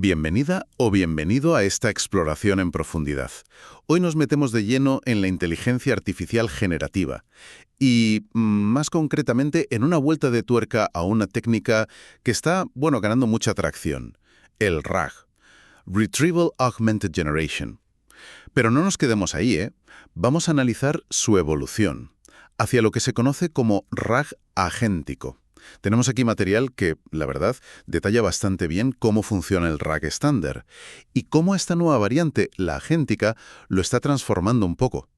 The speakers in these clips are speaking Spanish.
Bienvenida o bienvenido a esta exploración en profundidad. Hoy nos metemos de lleno en la inteligencia artificial generativa y, más concretamente, en una vuelta de tuerca a una técnica que está, ganando mucha atracción, el RAG, Retrieval Augmented Generation. Pero no nos quedemos ahí, ¿eh? Vamos a analizar su evolución hacia lo que se conoce como RAG agéntico. Tenemos aquí material que, la verdad, detalla bastante bien cómo funciona el RAG estándar y cómo esta nueva variante, la agéntica, lo está transformando un poco.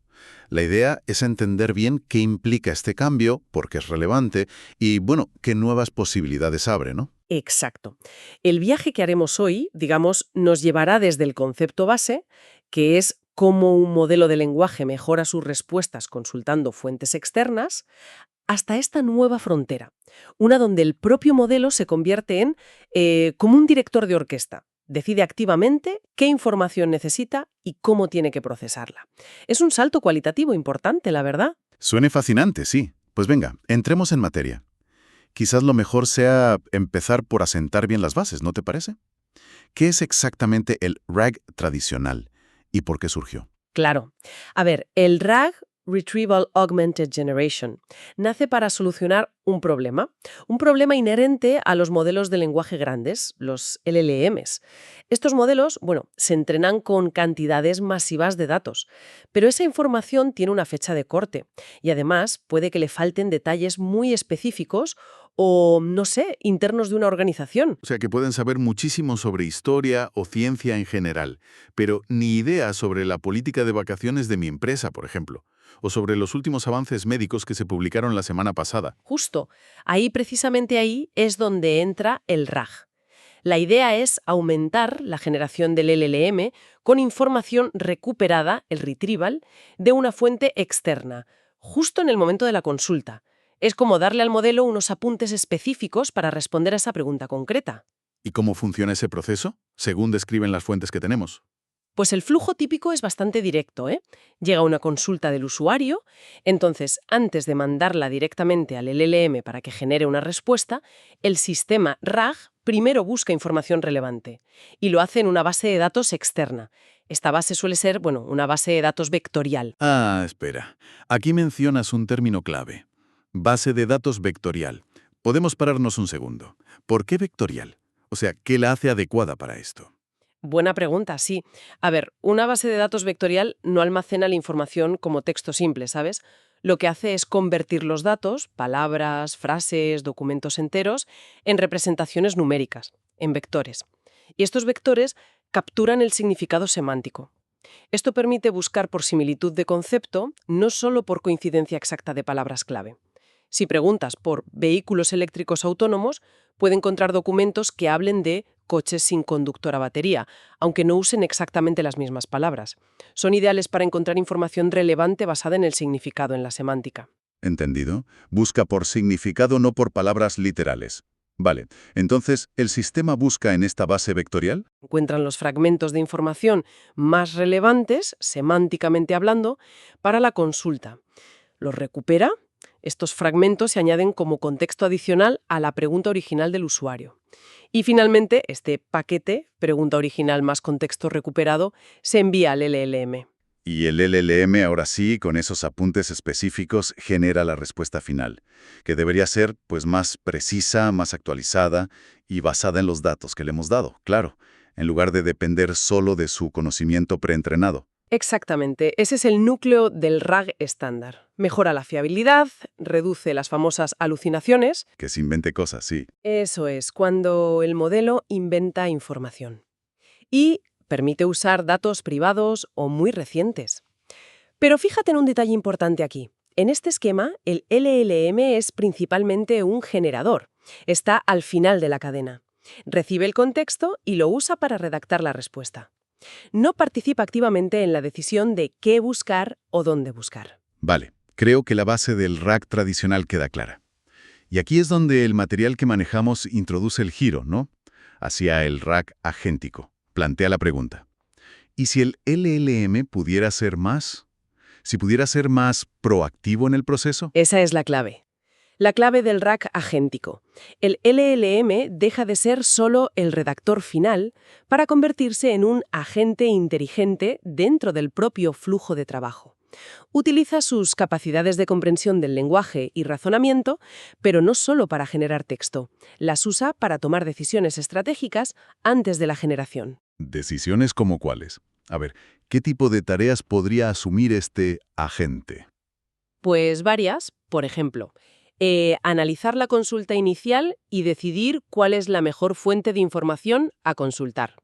La idea es entender bien qué implica este cambio, por qué es relevante y, qué nuevas posibilidades abre, ¿no? Exacto. El viaje que haremos hoy, digamos, nos llevará desde el concepto base, que es cómo un modelo de lenguaje mejora sus respuestas consultando fuentes externas, hasta esta nueva frontera, una donde el propio modelo se convierte en como un director de orquesta. Decide activamente qué información necesita y cómo tiene que procesarla. Es un salto cualitativo importante, la verdad. Suene fascinante, sí. Pues venga, entremos en materia. Quizás lo mejor sea empezar por asentar bien las bases, ¿no te parece? ¿Qué es exactamente el RAG tradicional y por qué surgió? Claro. A ver, el RAG, Retrieval Augmented Generation, nace para solucionar un problema inherente a los modelos de lenguaje grandes, los LLMs. Estos modelos, se entrenan con cantidades masivas de datos, pero esa información tiene una fecha de corte y además puede que le falten detalles muy específicos o, no sé, internos de una organización. O sea, que pueden saber muchísimo sobre historia o ciencia en general, pero ni idea sobre la política de vacaciones de mi empresa, por ejemplo, o sobre los últimos avances médicos que se publicaron la semana pasada. Justo, precisamente ahí es donde entra el RAG. La idea es aumentar la generación del LLM con información recuperada, el retrieval, de una fuente externa, justo en el momento de la consulta. Es como darle al modelo unos apuntes específicos para responder a esa pregunta concreta. ¿Y cómo funciona ese proceso, según describen las fuentes que tenemos? Pues el flujo típico es bastante directo, ¿eh? Llega una consulta del usuario, entonces antes de mandarla directamente al LLM para que genere una respuesta, el sistema RAG primero busca información relevante y lo hace en una base de datos externa. Esta base suele ser, una base de datos vectorial. Ah, espera. Aquí mencionas un término clave. Base de datos vectorial. Podemos pararnos un segundo. ¿Por qué vectorial? O sea, ¿qué la hace adecuada para esto? Buena pregunta, sí. A ver, una base de datos vectorial no almacena la información como texto simple, ¿sabes? Lo que hace es convertir los datos, palabras, frases, documentos enteros, en representaciones numéricas, en vectores. Y estos vectores capturan el significado semántico. Esto permite buscar por similitud de concepto, no solo por coincidencia exacta de palabras clave. Si preguntas por vehículos eléctricos autónomos, puede encontrar documentos que hablen de coches sin conductor a batería, aunque no usen exactamente las mismas palabras. Son ideales para encontrar información relevante basada en el significado, en la semántica. ¿Entendido? Busca por significado, no por palabras literales. Vale, entonces, ¿el sistema busca en esta base vectorial? Encuentran los fragmentos de información más relevantes, semánticamente hablando, para la consulta. Los recupera. Estos fragmentos se añaden como contexto adicional a la pregunta original del usuario. Y finalmente, este paquete, pregunta original más contexto recuperado, se envía al LLM. Y el LLM, ahora sí, con esos apuntes específicos, genera la respuesta final, que debería ser, pues, más precisa, más actualizada y basada en los datos que le hemos dado, claro, en lugar de depender solo de su conocimiento preentrenado. Exactamente, ese es el núcleo del RAG estándar. Mejora la fiabilidad, reduce las famosas alucinaciones. Que se invente cosas, sí. Eso es, cuando el modelo inventa información. Y permite usar datos privados o muy recientes. Pero fíjate en un detalle importante aquí. En este esquema, el LLM es principalmente un generador. Está al final de la cadena. Recibe el contexto y lo usa para redactar la respuesta. No participa activamente en la decisión de qué buscar o dónde buscar. Vale, creo que la base del RAG tradicional queda clara. Y aquí es donde el material que manejamos introduce el giro, ¿no? Hacia el RAG agéntico. Plantea la pregunta. ¿Y si el LLM pudiera ser más? ¿Si pudiera ser más proactivo en el proceso? Esa es la clave. La clave del RAG agéntico. El LLM deja de ser solo el redactor final para convertirse en un agente inteligente dentro del propio flujo de trabajo. Utiliza sus capacidades de comprensión del lenguaje y razonamiento, pero no solo para generar texto. Las usa para tomar decisiones estratégicas antes de la generación. ¿Decisiones como cuáles? A ver, ¿qué tipo de tareas podría asumir este agente? Pues varias, por ejemplo, analizar la consulta inicial y decidir cuál es la mejor fuente de información a consultar.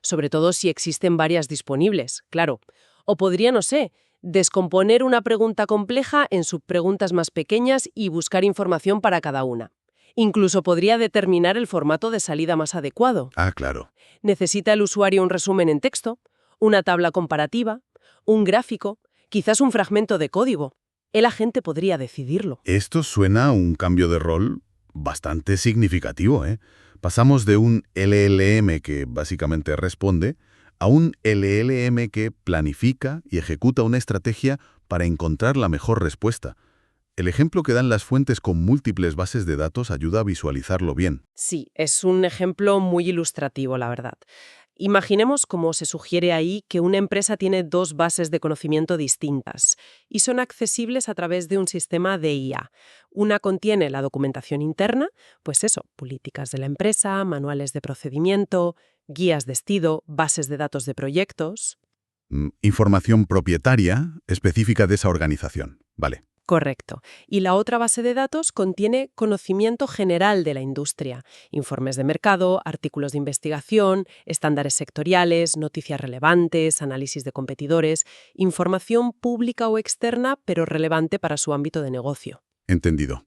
Sobre todo si existen varias disponibles, claro. O podría, no sé, descomponer una pregunta compleja en subpreguntas más pequeñas y buscar información para cada una. Incluso podría determinar el formato de salida más adecuado. Ah, claro. ¿Necesita el usuario un resumen en texto, una tabla comparativa, un gráfico, quizás un fragmento de código? El agente podría decidirlo. Esto suena a un cambio de rol bastante significativo, ¿eh? Pasamos de un LLM que básicamente responde a un LLM que planifica y ejecuta una estrategia para encontrar la mejor respuesta. El ejemplo que dan las fuentes con múltiples bases de datos ayuda a visualizarlo bien. Sí, es un ejemplo muy ilustrativo, la verdad. Imaginemos, como se sugiere ahí, que una empresa tiene dos bases de conocimiento distintas y son accesibles a través de un sistema de IA. Una contiene la documentación interna, pues eso, políticas de la empresa, manuales de procedimiento, guías de estilo, bases de datos de proyectos. Información propietaria específica de esa organización. Vale. Correcto. Y la otra base de datos contiene conocimiento general de la industria, informes de mercado, artículos de investigación, estándares sectoriales, noticias relevantes, análisis de competidores, información pública o externa, pero relevante para su ámbito de negocio. Entendido.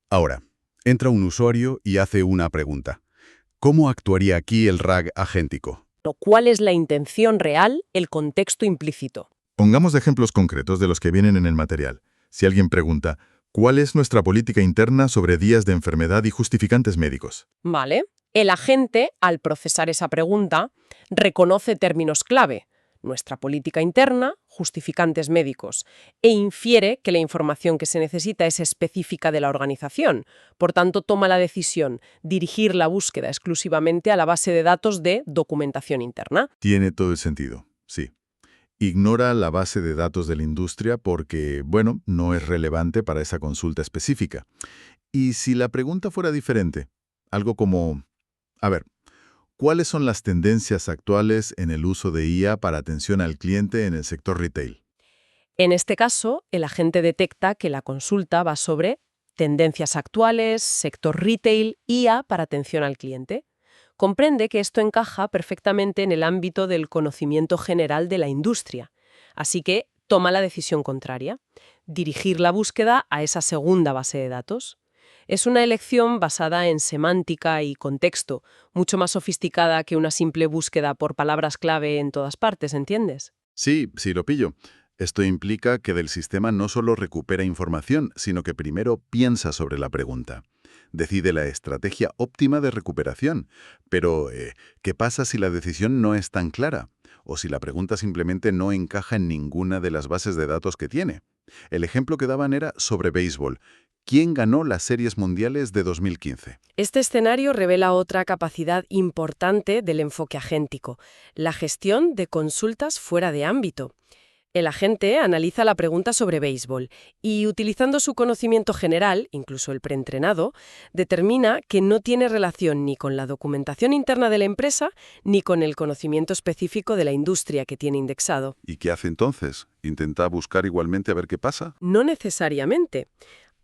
Ahora, entra un usuario y hace una pregunta. ¿Cómo actuaría aquí el RAG agéntico? ¿Cuál es la intención real, el contexto implícito? Pongamos ejemplos concretos de los que vienen en el material. Si alguien pregunta, ¿cuál es nuestra política interna sobre días de enfermedad y justificantes médicos? Vale. El agente, al procesar esa pregunta, reconoce términos clave, nuestra política interna, justificantes médicos, e infiere que la información que se necesita es específica de la organización. Por tanto, toma la decisión dirigir la búsqueda exclusivamente a la base de datos de documentación interna. Tiene todo el sentido, sí. Ignora la base de datos de la industria porque, bueno, no es relevante para esa consulta específica. Y si la pregunta fuera diferente, algo como, a ver, ¿cuáles son las tendencias actuales en el uso de IA para atención al cliente en el sector retail? En este caso, el agente detecta que la consulta va sobre tendencias actuales, sector retail, IA para atención al cliente. Comprende que esto encaja perfectamente en el ámbito del conocimiento general de la industria, así que toma la decisión contraria, dirigir la búsqueda a esa segunda base de datos. Es una elección basada en semántica y contexto, mucho más sofisticada que una simple búsqueda por palabras clave en todas partes, ¿entiendes? Sí, sí lo pillo. Esto implica que del sistema no solo recupera información, sino que primero piensa sobre la pregunta. Decide la estrategia óptima de recuperación. Pero, ¿qué pasa si la decisión no es tan clara? O si la pregunta simplemente no encaja en ninguna de las bases de datos que tiene. El ejemplo que daban era sobre béisbol. ¿Quién ganó las series mundiales de 2015? Este escenario revela otra capacidad importante del enfoque agéntico, la gestión de consultas fuera de ámbito. El agente analiza la pregunta sobre béisbol y, utilizando su conocimiento general, incluso el preentrenado, determina que no tiene relación ni con la documentación interna de la empresa ni con el conocimiento específico de la industria que tiene indexado. ¿Y qué hace entonces? ¿Intenta buscar igualmente a ver qué pasa? No necesariamente.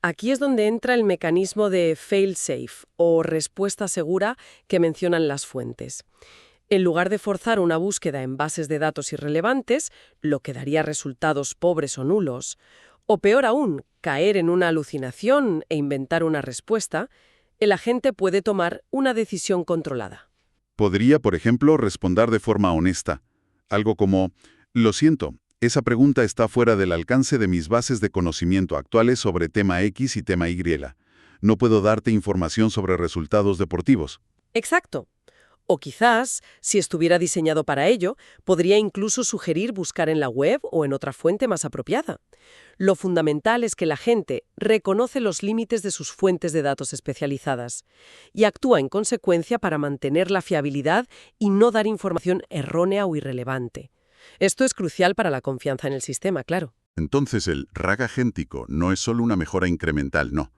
Aquí es donde entra el mecanismo de fail-safe o respuesta segura que mencionan las fuentes. En lugar de forzar una búsqueda en bases de datos irrelevantes, lo que daría resultados pobres o nulos, o peor aún, caer en una alucinación e inventar una respuesta, el agente puede tomar una decisión controlada. Podría, por ejemplo, responder de forma honesta. Algo como, lo siento, esa pregunta está fuera del alcance de mis bases de conocimiento actuales sobre tema X y tema Y. No puedo darte información sobre resultados deportivos. Exacto. O quizás, si estuviera diseñado para ello, podría incluso sugerir buscar en la web o en otra fuente más apropiada. Lo fundamental es que la gente reconoce los límites de sus fuentes de datos especializadas y actúa en consecuencia para mantener la fiabilidad y no dar información errónea o irrelevante. Esto es crucial para la confianza en el sistema, claro. Entonces el RAG agéntico no es solo una mejora incremental, no.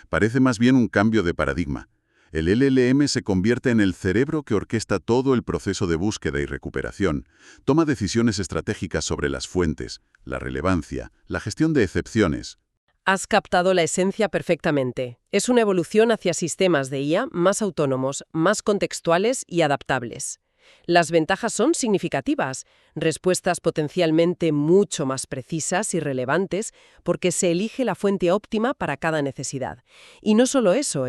Parece más bien un cambio de paradigma. El LLM se convierte en el cerebro que orquesta todo el proceso de búsqueda y recuperación, toma decisiones estratégicas sobre las fuentes, la relevancia, la gestión de excepciones. Has captado la esencia perfectamente. Es una evolución hacia sistemas de IA más autónomos, más contextuales y adaptables. Las ventajas son significativas, respuestas potencialmente mucho más precisas y relevantes porque se elige la fuente óptima para cada necesidad. Y no solo eso,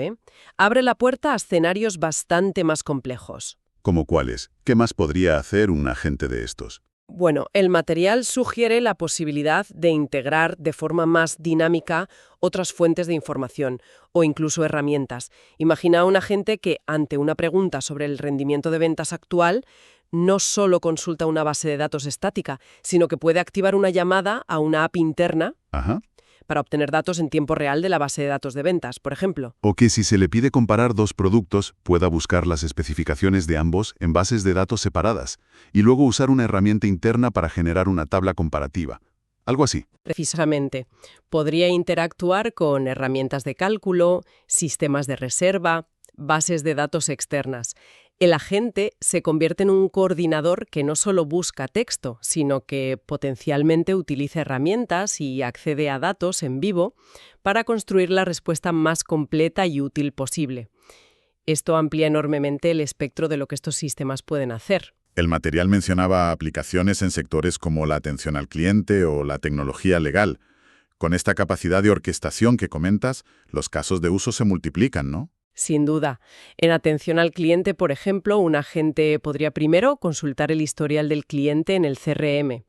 abre la puerta a escenarios bastante más complejos. ¿Cómo cuáles? ¿Qué más podría hacer un agente de estos? Bueno, el material sugiere la posibilidad de integrar de forma más dinámica otras fuentes de información o incluso herramientas. Imagina a un agente que, ante una pregunta sobre el rendimiento de ventas actual, no solo consulta una base de datos estática, sino que puede activar una llamada a una app interna Ajá. para obtener datos en tiempo real de la base de datos de ventas, por ejemplo. O que si se le pide comparar dos productos, pueda buscar las especificaciones de ambos en bases de datos separadas y luego usar una herramienta interna para generar una tabla comparativa. Algo así. Precisamente, podría interactuar con herramientas de cálculo, sistemas de reserva, bases de datos externas. El agente se convierte en un coordinador que no solo busca texto, sino que potencialmente utiliza herramientas y accede a datos en vivo para construir la respuesta más completa y útil posible. Esto amplía enormemente el espectro de lo que estos sistemas pueden hacer. El material mencionaba aplicaciones en sectores como la atención al cliente o la tecnología legal. Con esta capacidad de orquestación que comentas, los casos de uso se multiplican, ¿no? Sin duda. En atención al cliente, por ejemplo, un agente podría primero consultar el historial del cliente en el CRM,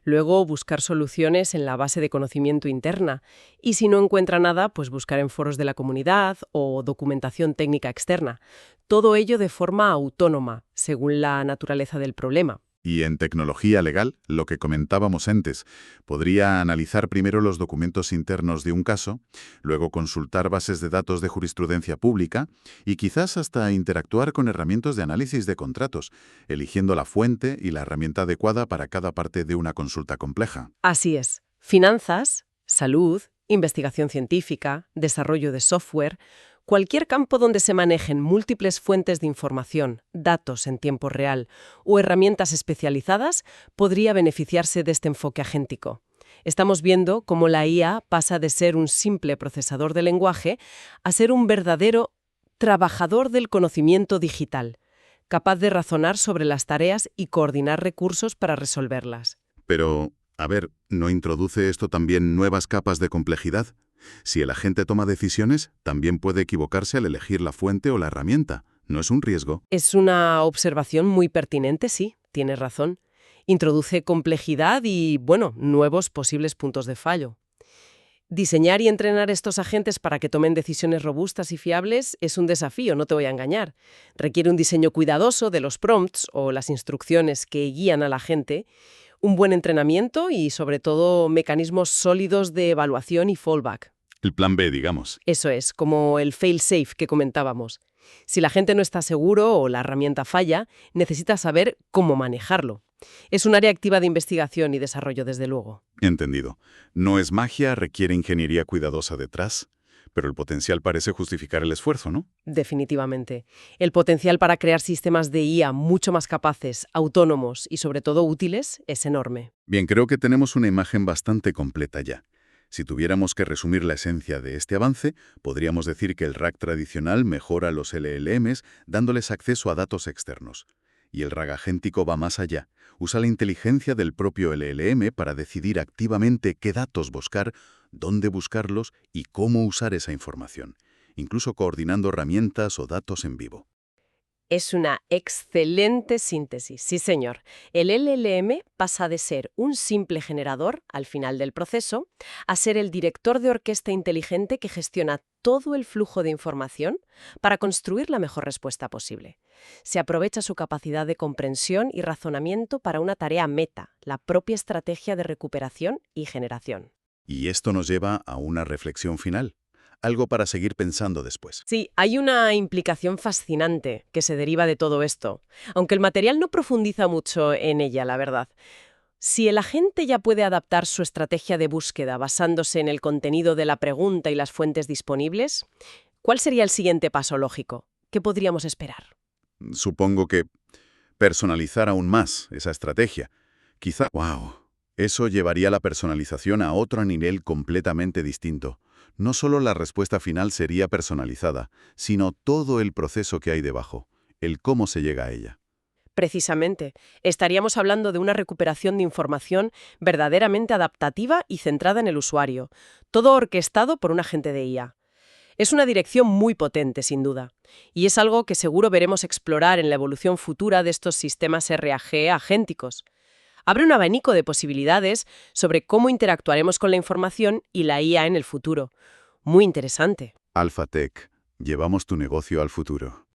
luego buscar soluciones en la base de conocimiento interna y si no encuentra nada, pues buscar en foros de la comunidad o documentación técnica externa. Todo ello de forma autónoma, según la naturaleza del problema. Y en tecnología legal, lo que comentábamos antes, podría analizar primero los documentos internos de un caso, luego consultar bases de datos de jurisprudencia pública y quizás hasta interactuar con herramientas de análisis de contratos, eligiendo la fuente y la herramienta adecuada para cada parte de una consulta compleja. Así es. Finanzas, salud, investigación científica, desarrollo de software. Cualquier campo donde se manejen múltiples fuentes de información, datos en tiempo real o herramientas especializadas podría beneficiarse de este enfoque agéntico. Estamos viendo cómo la IA pasa de ser un simple procesador de lenguaje a ser un verdadero trabajador del conocimiento digital, capaz de razonar sobre las tareas y coordinar recursos para resolverlas. Pero, a ver, ¿no introduce esto también nuevas capas de complejidad? Si el agente toma decisiones, también puede equivocarse al elegir la fuente o la herramienta. ¿No es un riesgo? Es una observación muy pertinente, sí, tienes razón. Introduce complejidad y, nuevos posibles puntos de fallo. Diseñar y entrenar estos agentes para que tomen decisiones robustas y fiables es un desafío, no te voy a engañar. Requiere un diseño cuidadoso de los prompts o las instrucciones que guían al agente, un buen entrenamiento y, sobre todo, mecanismos sólidos de evaluación y fallback. El plan B, digamos. Eso es, como el fail-safe que comentábamos. Si la gente no está seguro o la herramienta falla, necesita saber cómo manejarlo. Es un área activa de investigación y desarrollo, desde luego. Entendido. No es magia, requiere ingeniería cuidadosa detrás, pero el potencial parece justificar el esfuerzo, ¿no? Definitivamente. El potencial para crear sistemas de IA mucho más capaces, autónomos y sobre todo útiles es enorme. Bien, creo que tenemos una imagen bastante completa ya. Si tuviéramos que resumir la esencia de este avance, podríamos decir que el RAG tradicional mejora los LLMs dándoles acceso a datos externos. Y el RAG agéntico va más allá. Usa la inteligencia del propio LLM para decidir activamente qué datos buscar, dónde buscarlos y cómo usar esa información, incluso coordinando herramientas o datos en vivo. Es una excelente síntesis, sí señor. El LLM pasa de ser un simple generador al final del proceso a ser el director de orquesta inteligente que gestiona todo el flujo de información para construir la mejor respuesta posible. Se aprovecha su capacidad de comprensión y razonamiento para una tarea meta, la propia estrategia de recuperación y generación. Y esto nos lleva a una reflexión final, algo para seguir pensando después. Sí, hay una implicación fascinante que se deriva de todo esto, aunque el material no profundiza mucho en ella, la verdad. Si el agente ya puede adaptar su estrategia de búsqueda basándose en el contenido de la pregunta y las fuentes disponibles, ¿cuál sería el siguiente paso lógico? ¿Qué podríamos esperar? Supongo que personalizar aún más esa estrategia. Quizá, wow, eso llevaría la personalización a otro nivel completamente distinto. No solo la respuesta final sería personalizada, sino todo el proceso que hay debajo, el cómo se llega a ella. Precisamente, estaríamos hablando de una recuperación de información verdaderamente adaptativa y centrada en el usuario, todo orquestado por un agente de IA. Es una dirección muy potente, sin duda, y es algo que seguro veremos explorar en la evolución futura de estos sistemas RAG agénticos. Abre un abanico de posibilidades sobre cómo interactuaremos con la información y la IA en el futuro. Muy interesante. Alphatec, llevamos tu negocio al futuro.